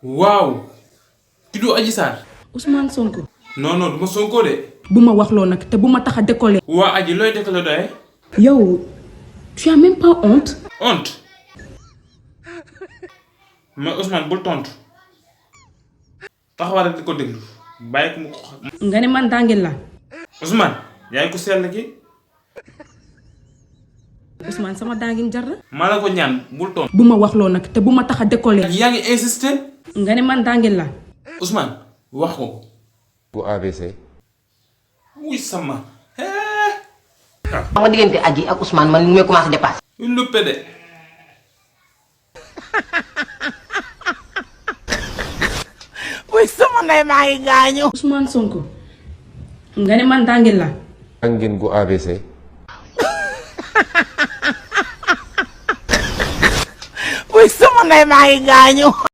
waaw ki du Adji Sarr. Ousmane Sonko. non non du ma Sonko de. bu ma wax loo nag te bu ma tax a décoller. waa Adji looy décoller doye. yow tu as même pas honte. honte mais Ousmane bul tontu taxawal rek di ko déglu bàyyi ko mu ko xam. nga ne man Danguine la. Ousmane yaa ngi ko sell ki. Ousmane sama Danguine jar na. maa la ko ñaan bul tontu. bu ma wax loo nag te bu ma tax a décoller. yaa ngi insister. nga ne man Danguine la. Ousmane wax ko. bu ABC. wuy sama. xam nga diggante Adji ak Ousmane man mi commencé dépassé. une luppe de. wuy sama ndey maa ngi gaañu. Ousmane Sonko. nga ne man Danguine la. Danguine gu ABC. wuy sama ndey maa ngi gaañu.